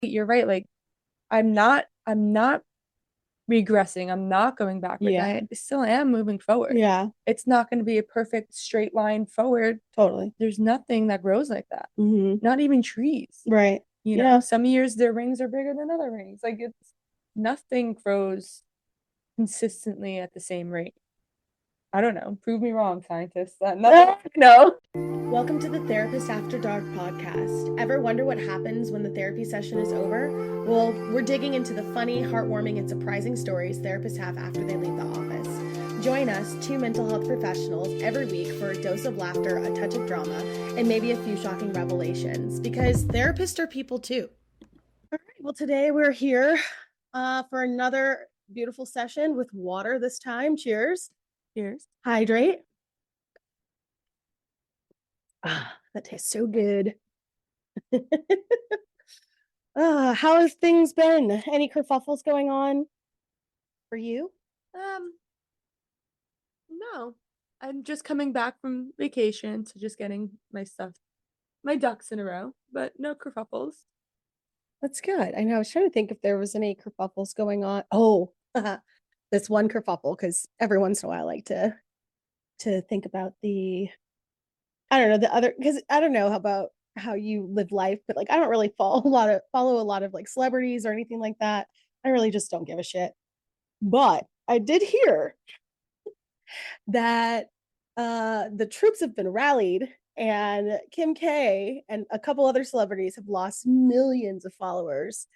you're right. Like I'm not regressing. I'm not going backwards. Yeah. I still am moving forward. Yeah. It's not going to be a perfect straight line forward. Totally. There's nothing that grows like that. Mm-hmm. Not even trees. Right. You know, Yeah. some years their rings are bigger than other rings. Like it's nothing grows consistently at the same rate. I don't know. Prove me wrong, scientists. Nothing. No. Welcome to the Therapist After Dark podcast. Ever wonder what happens when the therapy session is over? Well, we're digging into the funny, heartwarming, and surprising stories therapists have after they leave the office. Join us, two mental health professionals, every week for a dose of laughter, a touch of drama, and maybe a few shocking revelations, because therapists are people too. All right, well, today we're here for another beautiful session with water this time. Cheers. Cheers. Hydrate. Ah, that tastes so good. How have things been? Any kerfuffles going on for you? Um, no. I'm just coming back from vacation, so just getting my ducks in a row, but no kerfuffles. That's good. I know. I was trying to think if there was any kerfuffles going on. Oh, this one kerfuffle, because every once in a while I like to think about the I don't know the other because I don't know how about how you live life, but like I don't really follow a lot of like celebrities or anything like that. I really just don't give a shit. But I did hear that the troops have been rallied and Kim K and a couple other celebrities have lost millions of followers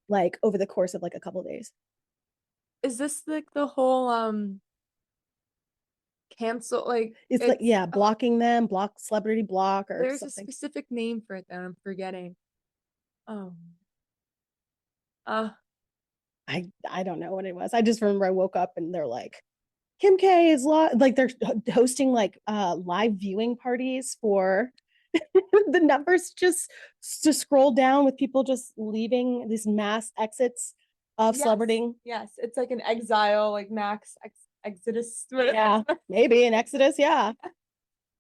like over the course of like a couple of days. Is this like the whole cancel like It's like, it's yeah, blocking them, block celebrity block or there's a something. specific name for it that I'm forgetting. Oh. Uh I don't know what it was. I just remember I woke up and they're like, Kim K is like they're hosting like live viewing parties for the numbers just scroll down with people just leaving these mass exits of yes. celebrity. Yes. It's like an exile, like Exodus. Yeah, maybe an exodus. Yeah.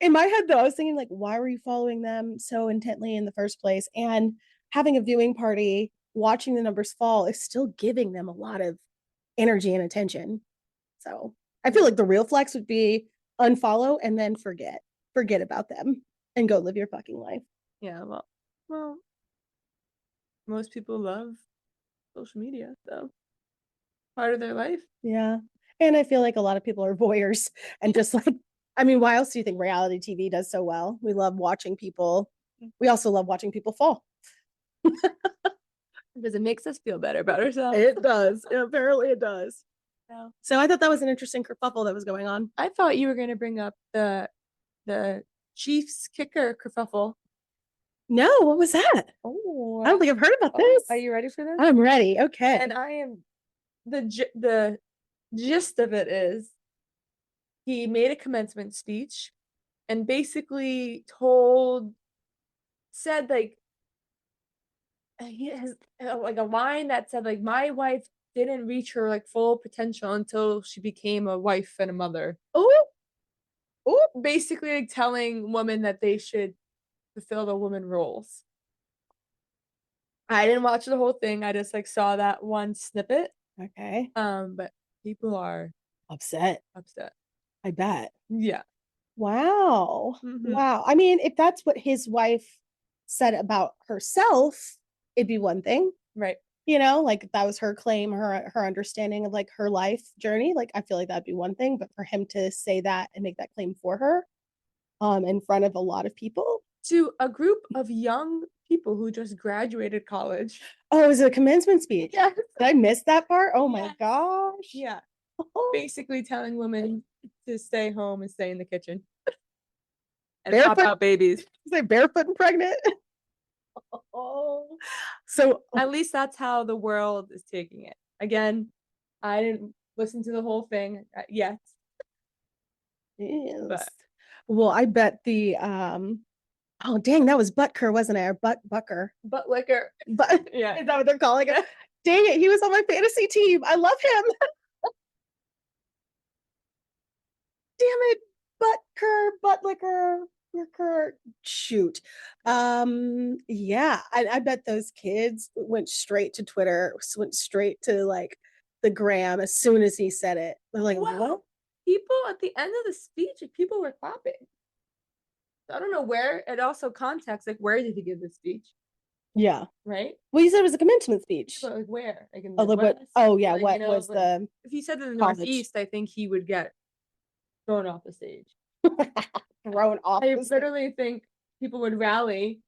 In my head, though, I was thinking, like, why were you following them so intently in the first place? And having a viewing party, watching the numbers fall is still giving them a lot of energy and attention. So I feel like the real flex would be unfollow and then forget about them and go live your fucking life. Yeah, well, most people love social media, so part of their life. Yeah. And I feel like a lot of people are voyeurs and just like, I mean, why else do you think reality TV does so well? We love watching people. We also love watching people fall. Because it makes us feel better about ourselves. It does. Apparently it does. So So I thought that was an interesting kerfuffle that was going on. I thought you were gonna bring up the Chiefs kicker kerfuffle. No, what was that? Oh, I don't think I've heard about this. are you ready for this? I'm ready. Okay. And I am the gist of it is he made a commencement speech and basically said like he has like a line that said like my wife didn't reach her like full potential until she became a wife and a mother. Oh, oh, Basically like telling women that they should fulfill the woman roles. I didn't watch the whole thing. I just like saw that one snippet. okay. But people are Upset. upset. I bet. Yeah. Wow. Mm-hmm. Wow. I mean, if that's what his wife said about herself, it'd be one thing. Right. You know, like that was her claim, her understanding of like her life journey. Like I feel like that'd be one thing, but for him to say that and make that claim for her, in front of a lot of people. To a group of young people who just graduated college. Oh, it was a commencement speech. Yes. Did I miss that part? Oh my Yes. gosh. Yeah. Basically telling women to stay home and stay in the kitchen and pop Barefoot, out babies. say barefoot and pregnant. Oh, so At least that's how the world is taking it. Again, I didn't listen to the whole thing yet, yes. but Well, I bet the oh dang, that was Butker, wasn't it? Or Bucker. butt liquor. But Yeah. is that what they're calling it? Dang it, he was on my fantasy team. I love him. Damn it, Butker, Buttlicker. worker. Shoot. Yeah, I bet those kids went straight to Twitter, went straight to like the gram as soon as he said it. They're like, Well, what? people at the end of the speech, like, people were clapping. I don't know where. It also context, like, where did he give the speech, Yeah. right? Well, you said it was a commencement speech. But like where? Like in Oh, the look what, West? oh yeah, Like, what you know, was like, the if he said in the college? Northeast, I think he would get thrown off the stage. Thrown off I the stage. literally think people would rally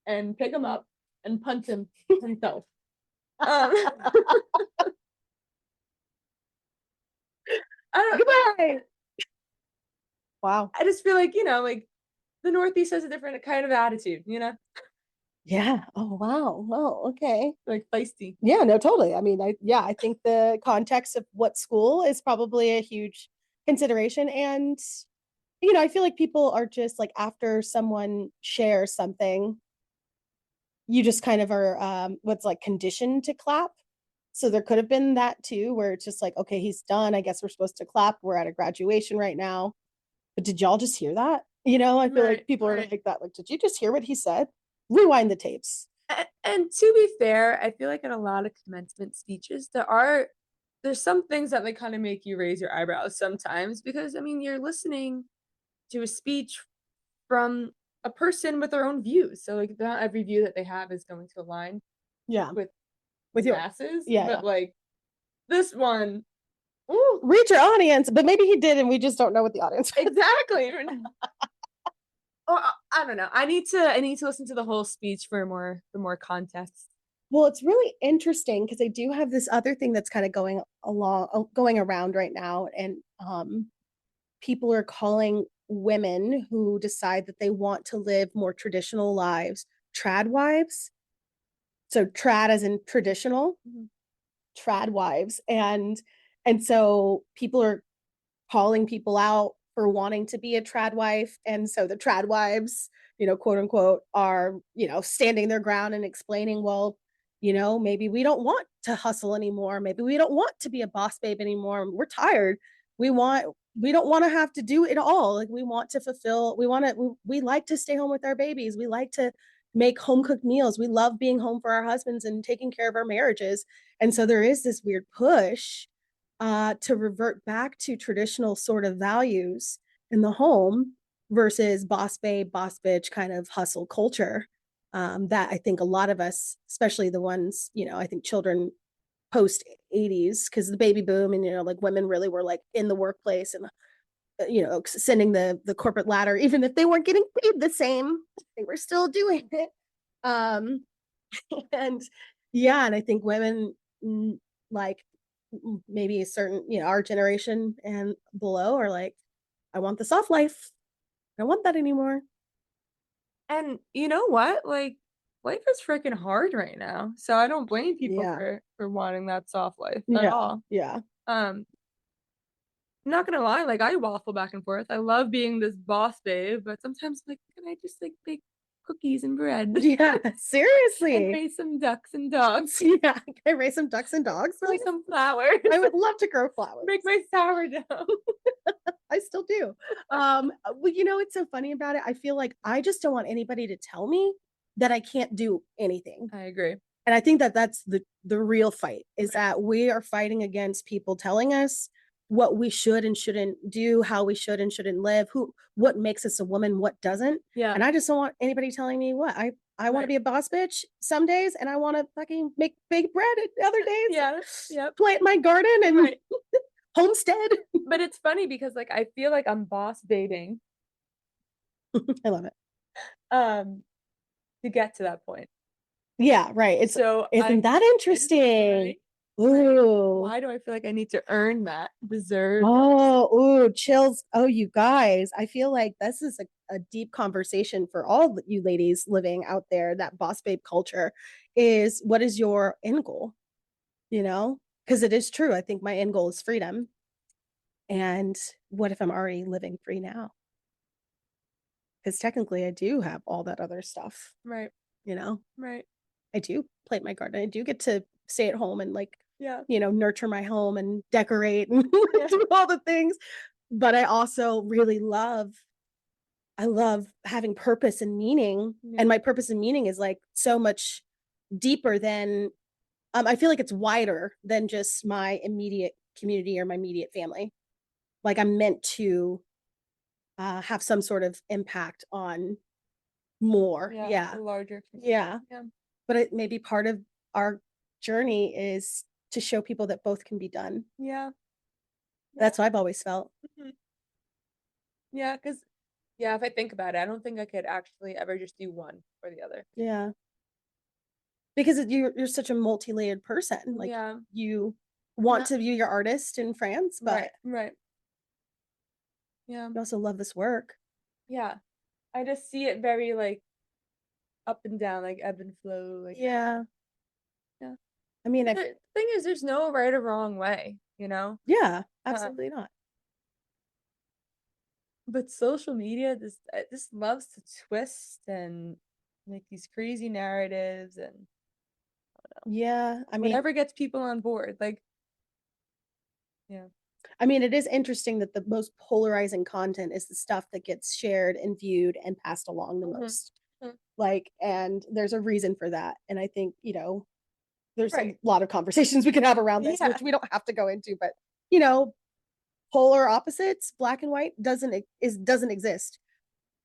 and pick him up and punch him himself. I don't. Goodbye. Wow. I just feel like, you know, like the Northeast has a different kind of attitude, you know, Yeah. Oh, wow. Well, okay. like feisty. Yeah, no, totally. I mean, I think the context of what school is probably a huge consideration. And, I feel like people are just like after someone shares something, you just kind of are what's like conditioned to clap. So there could have been that too, where it's just like, okay, he's done. I guess we're supposed to clap. We're at a graduation right now. But did y'all just hear that? I feel like people are like that. Like, did you just hear what he said? Rewind the tapes. And to be fair, I feel like in a lot of commencement speeches, there's some things that like kind of make you raise your eyebrows sometimes, because I mean you're listening to a speech from a person with their own views. So like not every view that they have is going to align Yeah. with Your masses. Yeah. But like this one, ooh, reach your audience, but maybe he did and we just don't know what the audience was. exactly. Or I don't know. I need to listen to the whole speech for more context. Well, it's really interesting because I do have this other thing that's kind of going around right now, and people are calling women who decide that they want to live more traditional lives trad wives. So trad as in traditional, trad wives, and so people are calling people out for wanting to be a trad wife. And so the trad wives, quote unquote, are, standing their ground and explaining, well, maybe we don't want to hustle anymore. Maybe we don't want to be a boss babe anymore. We're tired. We don't want to have to do it all. Like we want to fulfill, we like to stay home with our babies. We like to make home cooked meals. We love being home for our husbands and taking care of our marriages. And so there is this weird push to revert back to traditional sort of values in the home versus boss babe, boss bitch kind of hustle culture. That I think a lot of us, especially the ones, I think children post 80s, because the baby boom and, like women really were like in the workplace and, sending the corporate ladder, even if they weren't getting paid the same, they were still doing it. And yeah, and I think women like maybe a certain, our generation and below are like, I want the soft life. I don't want that anymore. And you know what? Like life is freaking hard right now. So I don't blame people for wanting that soft life at all. Yeah. I'm not gonna lie, like I waffle back and forth. I love being this boss babe, but sometimes I'm like, can I just like bake cookies and bread? Yeah, seriously. And raise some ducks and dogs. Yeah, can I raise some ducks and dogs? Grow some flowers. I would love to grow flowers. Make my sourdough. I still do. Well, it's so funny about it. I feel like I just don't want anybody to tell me that I can't do anything. I agree. And I think that that's the real fight, is that we are fighting against people telling us what we should and shouldn't do, how we should and shouldn't live, what makes us a woman, what doesn't. Yeah. And I just don't want anybody telling me what I want to be a boss bitch some days, and I want to fucking bake bread at other days. Yeah. Yep. Plant my garden and homestead. But it's funny because like I feel like I'm boss babing. I love it. To get to that point. Yeah, right. Isn't that interesting? Right? Ooh. Why do I feel like I need to earn that? Deserve. Oh, chills. Oh, you guys. I feel like this is a deep conversation for all you ladies living out there. That boss babe culture is, what is your end goal? Because it is true. I think my end goal is freedom. And what if I'm already living free now? Because technically I do have all that other stuff. Right. Right. I do plant my garden. I do get to stay at home and like, yeah, nurture my home and decorate and do all the things. But I also really love I love having purpose and meaning, Yeah. and my purpose and meaning is, like, so much deeper than I feel like it's wider than just my immediate community or my immediate family. Like, I'm meant to, have some sort of impact on more. Yeah, Yeah. a larger community. Yeah. Yeah. But it may be part of our journey is to show people that both can be done. Yeah. Yeah. That's what I've always felt. Mhm. Yeah, 'cause yeah, if I think about it, I don't think I could actually ever just do one or the other. Yeah. Because you're such a multi-layered person. Like, Yeah. you want Not to be your artist in France, right, but right. Yeah. you also love this work. Yeah. I just see it very, like, up and down, like, ebb and flow, like Yeah. yeah. I mean, The thing is there's no right or wrong way, you know? yeah, Uh, absolutely not. but social media just loves to twist and make these crazy narratives and Yeah. whatever gets people on board, like yeah. I mean, it is interesting that the most polarizing content is the stuff that gets shared and viewed and passed along the Mhm. most. Mm. Like, and there's a reason for that. And I think, there's a Right. lot of conversations we can have around this, Yeah. which we don't have to go into, but you know, polar opposites, black and white doesn't exist.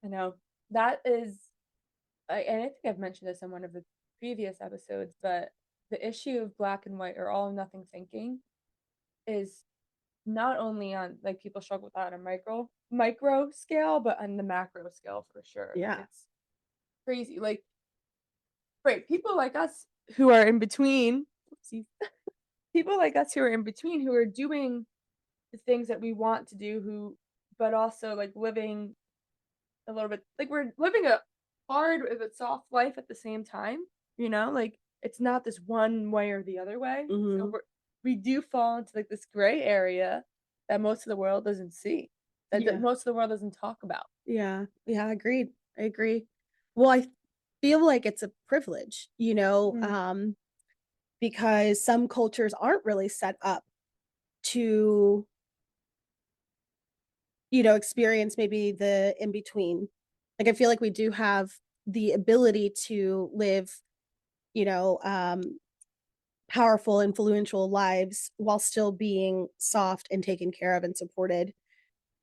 I know. That is and I think I've mentioned this in one of the previous episodes, but the issue of black and white or all or nothing thinking is not only on like people struggle with that on a micro scale, but on the macro scale for sure. Yeah. It's crazy. Like, right, people like us who are in between, oopsies, people like us who are in between who are doing the things that we want to do, who, but also like living a little bit like we're living a hard with a soft life at the same time, you know? Like it's not this one way or the other way. So Hmm. we do fall into like this gray area that most of the world doesn't see. That Yeah. most of the world doesn't talk about. Yeah. Yeah. Agreed. I agree. Well, I feel like it's a privilege, Mhm. because some cultures aren't really set up to, experience maybe the in between. Like, I feel like we do have the ability to live, you know, um, powerful, influential lives while still being soft and taken care of and supported.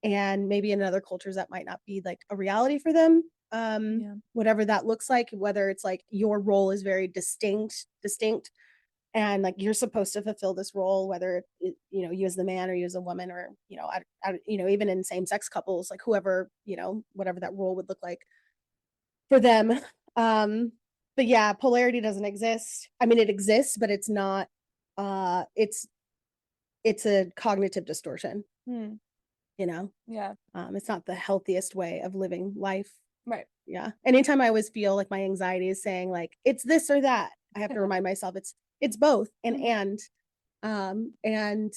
And maybe in other cultures that might not be like a reality for them. Yeah. Whatever that looks like, whether it's like your role is very distinct, and like you're supposed to fulfill this role, whether you as the man or you as a woman, or even in same sex couples, like whoever, whatever that role would look like for them. um but yeah, polarity doesn't exist. I mean, it exists, but it's not. It's a cognitive distortion. Hmm. you know Yeah. it's not the healthiest way of living life. Right. Yeah, anytime I always feel like my anxiety is saying like it's this or that, I have to remind myself it's both. Mhm. And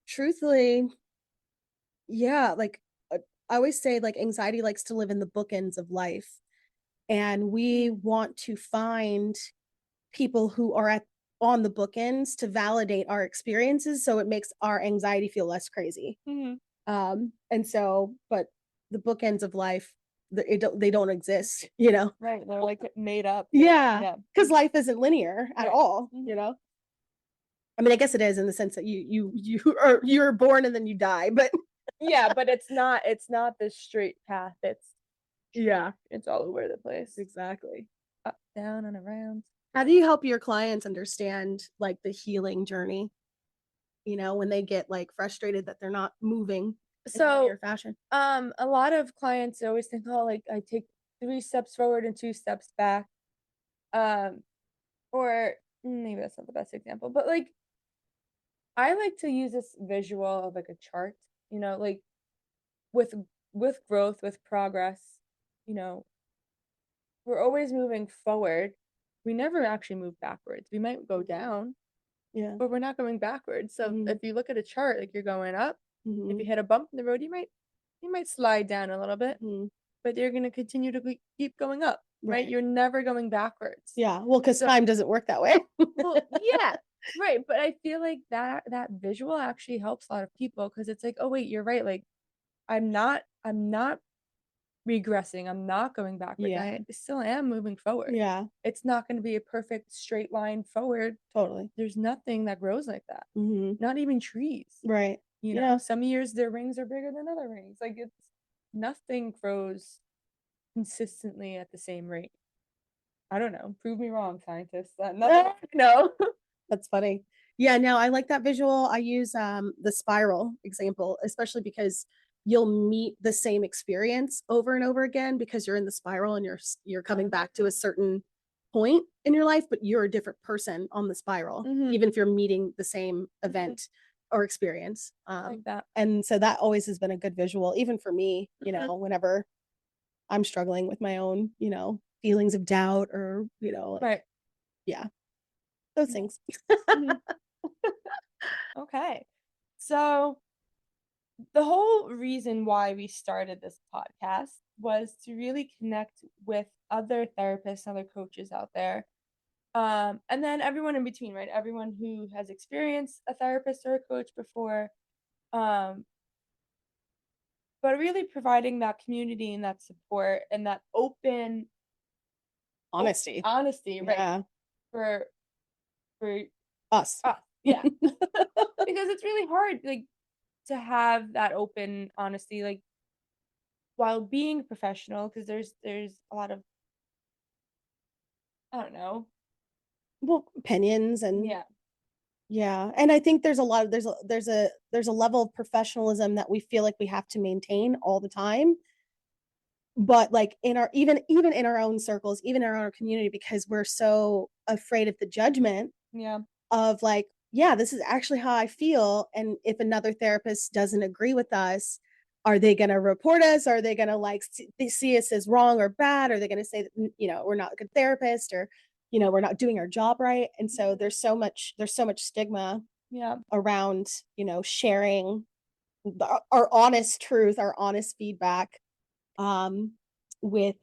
truthfully, yeah, like, I always say, like, anxiety likes to live in the bookends of life, and we Mhm. want to find people who are at on the bookends to validate our experiences, so it makes our anxiety feel less crazy. Mhm. And so, but the bookends of life, they don't exist, Right. They're like made up. Yeah, Yeah. because life isn't linear at Right. all, Mhm. I mean, I guess it is in the sense that you're born and then you die, but Yeah, but it's not this straight path. yeah, It's all over the place. exactly. Up, down, and around. How do you help your clients understand, like, the healing journey, when they get, like, frustrated that they're not moving in a So, linear fashion? a lot of clients always think, "Oh, like, I take 3 steps forward and 2 steps back." Um, or maybe that's not the best example, but, like, I like to use this visual of, like, a chart, like, with growth, with progress, you know, we're always moving forward. We never actually move backwards. We might go down, Yeah. but we're not going backwards. So Mhm, if you look at a chart, like, you're going up. If you mhm, hit a bump in the road, you might slide down a little bit, mhm. but you're gonna continue to keep going up, right? Right. You're never going backwards. Yeah, well, because So time doesn't work that way. well, yeah, right, but I feel like that visual actually helps a lot of people because it's like, "Oh, wait, you're right, like, I'm not regressing. I'm not going backward. Yeah. I still am moving forward. Yeah, It's not going to be a perfect straight line forward. totally. There's nothing that grows like that. Hmm. Not even trees. Right. You know, some years their rings are bigger than other rings. Like it's nothing grows consistently at the same rate. I don't know. Prove me wrong, scientists. Nothing. No. That's funny. Yeah, no, I like that visual. I use the spiral example, especially because you'll meet the same experience over and over again because you're in the spiral and you're coming back to a certain point in your life, but you're a different person on the spiral, even if you're meeting the same event or experience. Like that. And so that always has been a good visual, even for me, you know, whenever I'm struggling with my own, you know, feelings of doubt or, you know, like, Right. yeah, those things. Okay. So the whole reason why we started this podcast was to really connect with other therapists, other coaches out there. And then everyone in between, right? Everyone who has experienced a therapist or a coach before. Um, but really providing that community and that support and that open Honesty. honesty, right? Yeah. For Us. us. Yeah. Because it's really hard, like, to have that open honesty, like, while being professional, because there's a lot of, I don't know. Well, opinions and Yeah. yeah. And I think there's a lot of there's a level of professionalism that we feel like we have to maintain all the time. But like in our even in our own circles, even in our own community, because we're so afraid of the judgment Yeah. of like, yeah, this is actually how I feel. And if another therapist doesn't agree with us, are they going to report us? Are they going to like see us as wrong or bad? Are they going to say that, you know, we're not a good therapist or, you know, we're not doing our job right? And so there's so much stigma Yeah. around, you know, sharing our honest truth, our honest feedback, um, with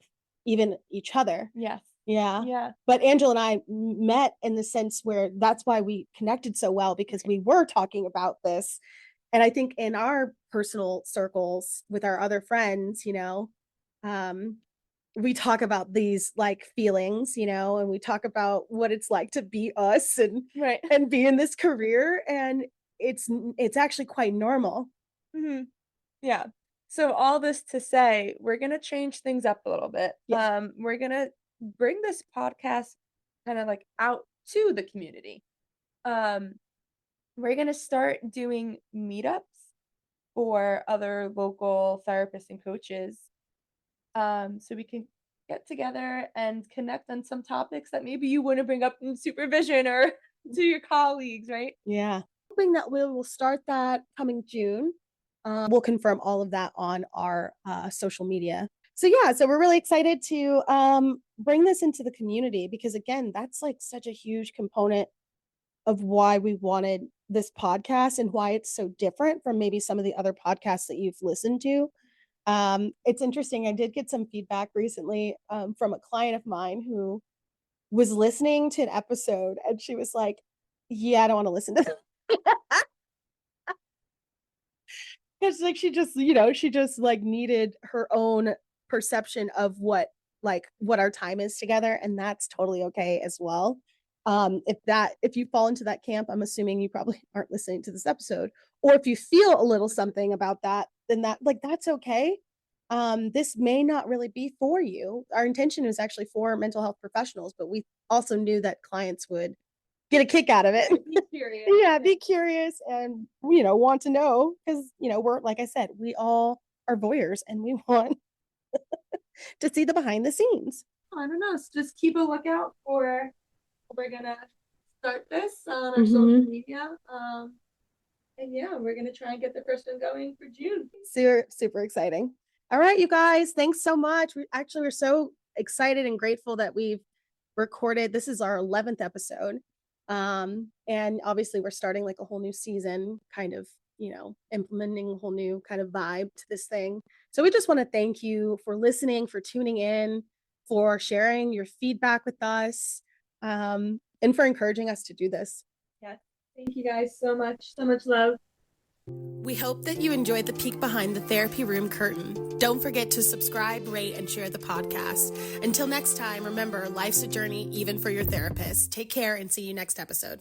even each other. Yes. Yeah. Yeah. But Angela and I met in the sense where that's why we connected so well because we were talking about this. And I think in our personal circles with our other friends, you know, um, we talk about these like feelings, you know, and we talk about what it's like to be us Right. and be in this career. And it's actually quite normal. Yeah. So all this to say, we're gonna change things up a little bit. Yeah. We're gonna bring this podcast kind of like out to the community. Um, we're gonna start doing meetups for other local therapists and coaches. So we can get together and connect on some topics that maybe you wouldn't bring up in supervision or to your colleagues, right? Yeah. Hoping that we will start that coming June. We'll confirm all of that on our social media. So yeah, so we're really excited to bring this into the community because again, that's like such a huge component of why we wanted this podcast and why it's so different from maybe some of the other podcasts that you've listened to. It's interesting. I did get some feedback recently from a client of mine who was listening to an episode and she was like, yeah, I don't want to listen to this. It's like she just, you know, she just like needed her own perception of what our time is together, and that's totally okay as well. If you fall into that camp, I'm assuming you probably aren't listening to this episode. Or if you feel a little something about that, then that's okay. This may not really be for you. Our intention was actually for mental health professionals, but we also knew that clients would get a kick out of it. Be curious. Yeah, be curious and you know, want to know because you know, we're like I said, we all are voyeurs and we want to see the behind the scenes. I don't know. So just keep a lookout for we're gonna start this on our social media. And yeah, we're gonna try and get the first one going for June. Super exciting. All right, you guys, thanks so much. We're so excited and grateful that we've recorded. This is our 11th episode. And obviously we're starting like a whole new season, kind of, you know, implementing a whole new kind of vibe to this thing. So we just want to thank you for listening, for tuning in, for sharing your feedback with us, and for encouraging us to do this. Yeah. Thank you guys so much. So much love. We hope that you enjoyed the peek behind the therapy room curtain. Don't forget to subscribe, rate, and share the podcast. Until next time, remember, life's a journey, even for your therapist. Take care and see you next episode.